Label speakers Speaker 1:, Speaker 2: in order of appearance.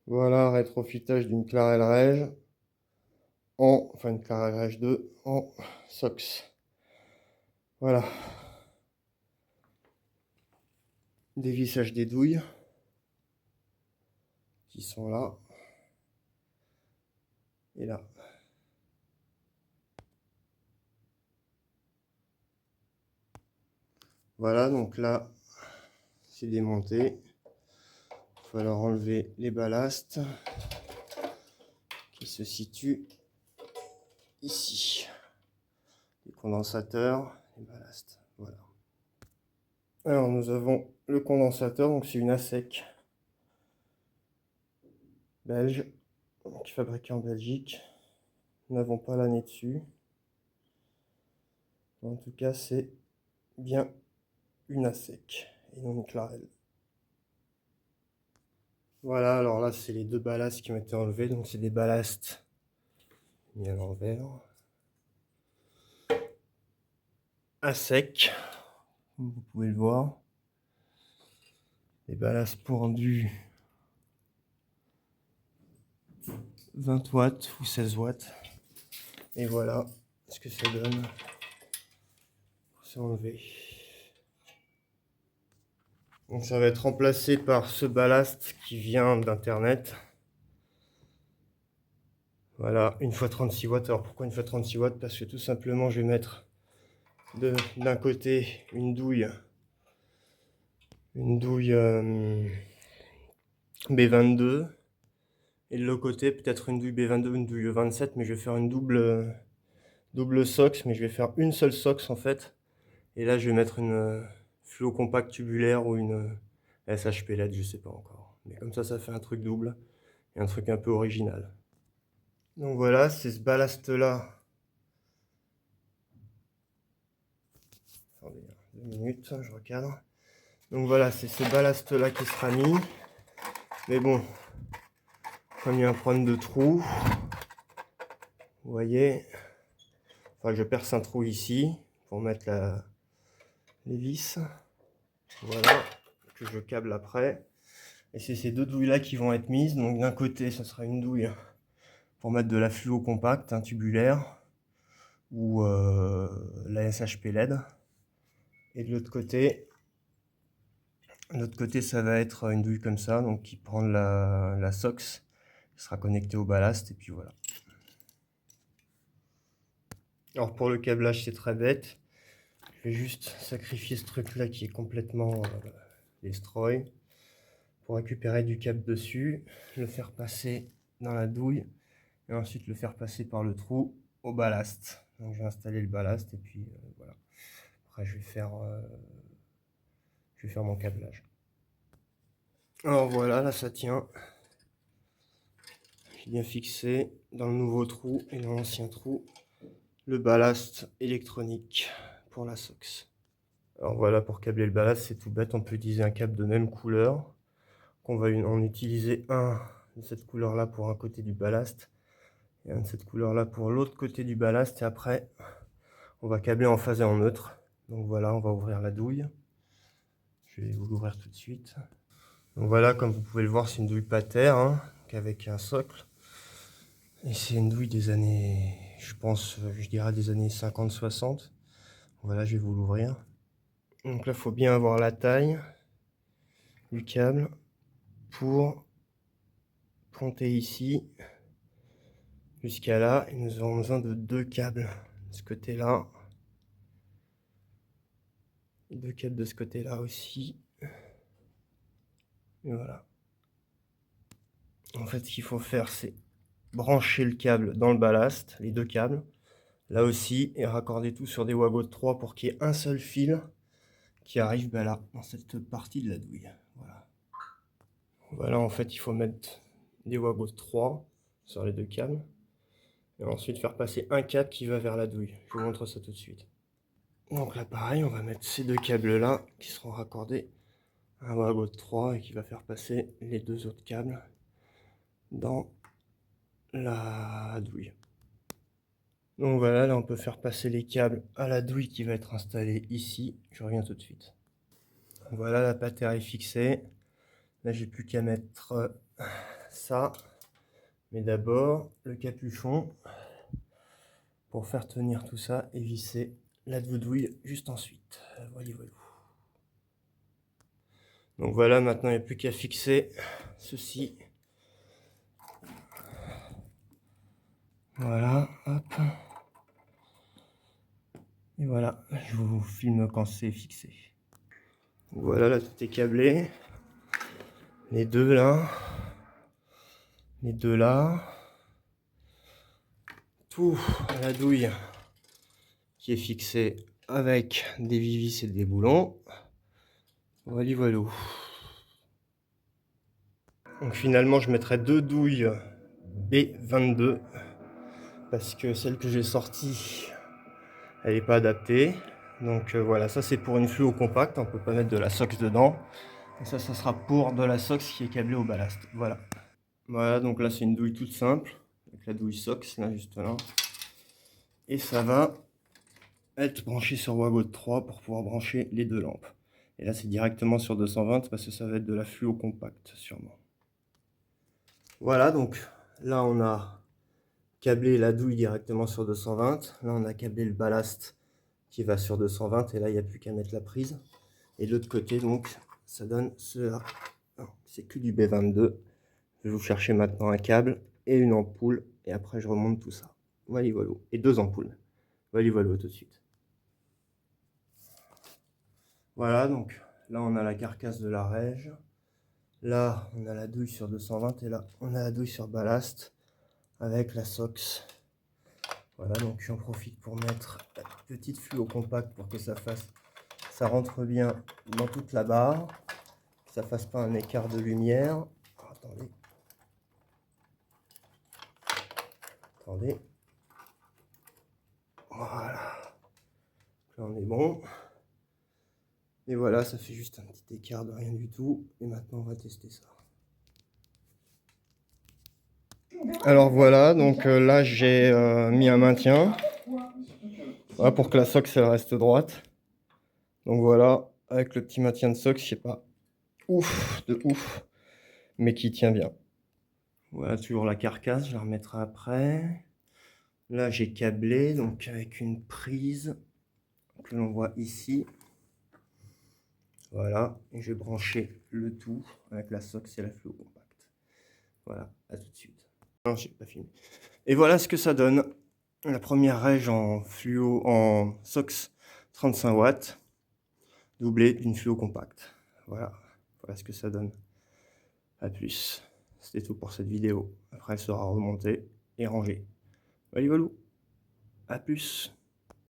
Speaker 1: Voilà, rétrofitage d'une Clarel Reg enfin une Clarel Reg 2 en SOX. Voilà. Dévissage des douilles qui sont là et là. Voilà, donc là, c'est démonté. Il va falloir enlever les ballasts qui se situent ici. Les condensateurs, les ballasts. Voilà. Alors, nous avons le condensateur, donc c'est une ASEC belge, qui est fabriquée en Belgique. Nous n'avons pas l'année dessus. En tout cas, c'est bien une ASEC et non une Clarel. Voilà, alors là, c'est les deux ballasts qui ont été enlevés. Donc, c'est des ballasts mis à l'envers. À sec, comme vous pouvez le voir. Les ballasts pendus 20 watts ou 16 watts. Et voilà ce que ça donne. C'est enlevé. Donc ça va être remplacé par ce ballast qui vient d'internet. Voilà, une fois 36 watts. Alors pourquoi une fois 36 watts? Parce que tout simplement je vais mettre d'un côté une douille B22 et de l'autre côté peut-être une douille B22 ou une douille E27, mais je vais faire une double SOX, mais je vais faire une seule SOX en fait. Et là je vais mettre une fluo compact tubulaire ou une SHP LED, je sais pas encore. Mais comme ça fait un truc double et un truc un peu original. Donc voilà, c'est ce ballast là. Attendez, 2 minutes, je recadre. Donc voilà, c'est ce ballast là qui sera mis. Mais bon, comme il y a un problème de trou, vous voyez, enfin je perce un trou ici pour mettre les vis. Voilà, que je câble après. Et c'est ces deux douilles là qui vont être mises. Donc d'un côté, ça sera une douille pour mettre de la fluo compacte, un tubulaire, ou la SHP LED. Et de l'autre côté, ça va être une douille comme ça, donc qui prend la SOX, qui sera connectée au ballast, et puis voilà. Alors pour le câblage, c'est très bête. Je vais juste sacrifier ce truc là qui est complètement destroy pour récupérer du câble dessus, le faire passer dans la douille et ensuite le faire passer par le trou au ballast. Donc je vais installer le ballast et puis voilà. Après je vais faire mon câblage. Alors voilà, là ça tient. J'ai bien fixé dans le nouveau trou et dans l'ancien trou le ballast électronique pour la SOX. Alors voilà, pour câbler le ballast, c'est tout bête, on peut utiliser un câble de même couleur. On va en utiliser un de cette couleur là pour un côté du ballast et un de cette couleur là pour l'autre côté du ballast, et après on va câbler en phase et en neutre. Donc voilà, on va ouvrir la douille. Je vais vous l'ouvrir tout de suite. Donc voilà, comme vous pouvez le voir, c'est une douille Pater, hein, avec un socle. Et c'est une douille des années, je pense, je dirais des années 50-60. Voilà, je vais vous l'ouvrir. Donc là, il faut bien avoir la taille du câble pour monter ici jusqu'à là. Et nous aurons besoin de deux câbles de ce côté-là. Et deux câbles de ce côté-là aussi. Et voilà. En fait, ce qu'il faut faire, c'est brancher le câble dans le ballast, les deux câbles, là aussi, et raccorder tout sur des Wagot 3 pour qu'il y ait un seul fil qui arrive là, dans cette partie de la douille. Voilà. Voilà, en fait, il faut mettre des Wagot 3 sur les deux câbles, et ensuite faire passer un câble qui va vers la douille. Je vous montre ça tout de suite. Donc là, pareil, on va mettre ces deux câbles-là, qui seront raccordés à un Wagot 3, et qui va faire passer les deux autres câbles dans la douille. Donc voilà, là on peut faire passer les câbles à la douille qui va être installée ici. Je reviens tout de suite. Voilà, la patère est fixée. Là j'ai plus qu'à mettre ça. Mais d'abord, le capuchon pour faire tenir tout ça et visser la doudouille juste ensuite. Voilà, voilà. Donc voilà, maintenant il n'y a plus qu'à fixer ceci. Voilà, hop. Et voilà, je vous filme quand c'est fixé. Voilà, là tout est câblé. Les deux là. Les deux là. Tout à la douille qui est fixé avec des vis et des boulons. Voilà, voilà. Donc finalement, je mettrai deux douilles B22 parce que celle que j'ai sortie, elle n'est pas adaptée. Donc voilà, ça c'est pour une fluo compacte, on peut pas mettre de la SOX dedans. Et ça sera pour de la SOX qui est câblée au ballast. Voilà. Voilà, donc là c'est une douille toute simple, avec la douille SOX, là juste là. Et ça va être branché sur Wagot 3 pour pouvoir brancher les deux lampes. Et là c'est directement sur 220 parce que ça va être de la fluo compacte sûrement. Voilà, donc là on a câblé la douille directement sur 220. Là on a câblé le ballast qui va sur 220 et là il n'y a plus qu'à mettre la prise. Et de l'autre côté donc ça donne cela. C'est que du B22. Je vais vous chercher maintenant un câble et une ampoule et après je remonte tout ça. Voilà, voilà. Et deux ampoules. Voilà, voilà tout de suite. Voilà, donc là on a la carcasse de la rège. Là on a la douille sur 220 et là on a la douille sur ballast avec la SOX. Voilà, donc j'en profite pour mettre la petite fluo compacte pour que ça rentre bien dans toute la barre, que ça fasse pas un écart de lumière. Oh, attendez. Attendez. Voilà. Là on est bon. Et voilà, ça fait juste un petit écart de rien du tout. Et maintenant on va tester ça. Alors voilà, donc là j'ai mis un maintien. Voilà, pour que la SOX elle reste droite. Donc voilà, avec le petit maintien de SOX, je sais pas ouf de ouf, mais qui tient bien. Voilà, toujours la carcasse, je la remettrai après. Là j'ai câblé, donc avec une prise que l'on voit ici. Voilà, et j'ai branché le tout avec la SOX et la fluo compacte. Voilà, à tout de suite. Non, j'ai pas filmé. Et voilà ce que ça donne. La première rège en fluo, en SOX 35 watts, doublée d'une fluo compacte. Voilà, voilà ce que ça donne. A plus. C'était tout pour cette vidéo. Après, elle sera remontée et rangée. Voilà, voilà. A plus.